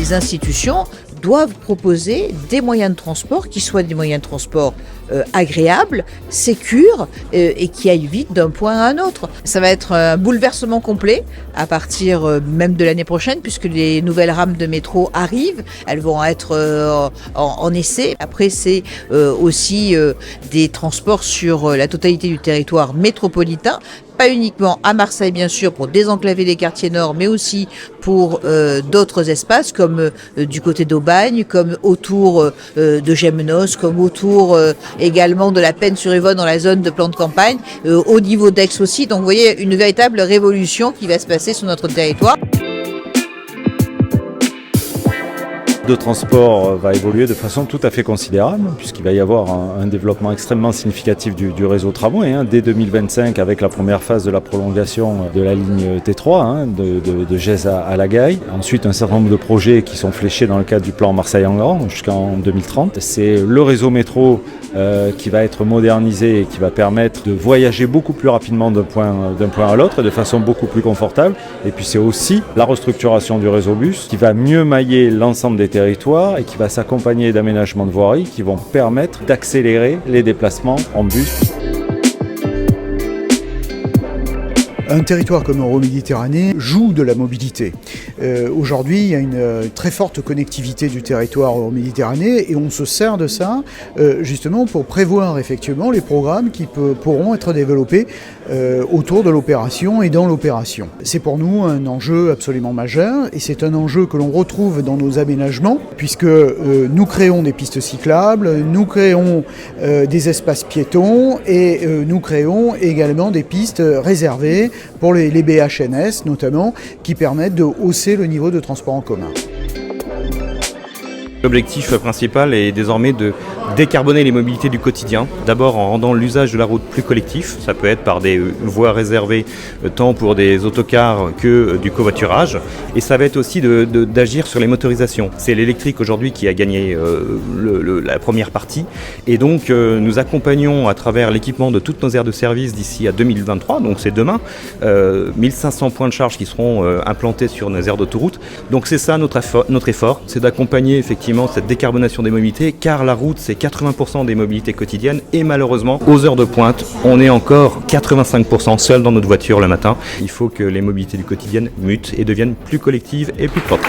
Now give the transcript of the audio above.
les institutions doivent proposer des moyens de transport qui soient des moyens de transport agréables, sécures et qui aillent vite d'un point à un autre. Ça va être un bouleversement complet à partir même de l'année prochaine puisque les nouvelles rames de métro arrivent. Elles vont être en essai. Après, c'est aussi des transports sur la totalité du territoire métropolitain. Pas uniquement à Marseille, bien sûr, pour désenclaver les quartiers nord, mais aussi pour d'autres espaces, comme du côté d'Aubagne, comme autour de Gémenos, comme autour également de la Penne-sur-Yvonne dans la zone de plan de campagne, au niveau d'Aix aussi. Donc, vous voyez, une véritable révolution qui va se passer sur notre territoire. De transport va évoluer de façon tout à fait considérable puisqu'il va y avoir un développement extrêmement significatif du réseau tramway dès 2025 avec la première phase de la prolongation de la ligne T3 de Gèze à La Gaille. Ensuite un certain nombre de projets qui sont fléchés dans le cadre du plan Marseille en grand jusqu'en 2030. C'est le réseau métro qui va être modernisé et qui va permettre de voyager beaucoup plus rapidement d'un point à l'autre de façon beaucoup plus confortable. Et puis c'est aussi la restructuration du réseau bus qui va mieux mailler l'ensemble des territoire et qui va s'accompagner d'aménagements de voirie qui vont permettre d'accélérer les déplacements en bus. Un territoire comme Euroméditerranée joue de la mobilité. Aujourd'hui, il y a une très forte connectivité du territoire Euroméditerranée et on se sert de ça justement pour prévoir effectivement les programmes qui pourront être développés autour de l'opération et dans l'opération. C'est pour nous un enjeu absolument majeur et c'est un enjeu que l'on retrouve dans nos aménagements puisque nous créons des pistes cyclables, nous créons des espaces piétons et nous créons également des pistes réservées pour les BHNS notamment, qui permettent de hausser le niveau de transport en commun. L'objectif principal est désormais de décarboner les mobilités du quotidien. D'abord en rendant l'usage de la route plus collectif. Ça peut être par des voies réservées tant pour des autocars que du covoiturage. Et ça va être aussi d'agir sur les motorisations. C'est l'électrique aujourd'hui qui a gagné la première partie. Et donc nous accompagnons à travers l'équipement de toutes nos aires de service d'ici à 2023, donc c'est demain, 1500 points de charge qui seront implantés sur nos aires d'autoroute. Donc c'est ça notre effort, c'est d'accompagner effectivement cette décarbonation des mobilités, car la route c'est 80% des mobilités quotidiennes et malheureusement aux heures de pointe on est encore 85% seul dans notre voiture le matin. Il faut que les mobilités du quotidien mutent et deviennent plus collectives et plus propres.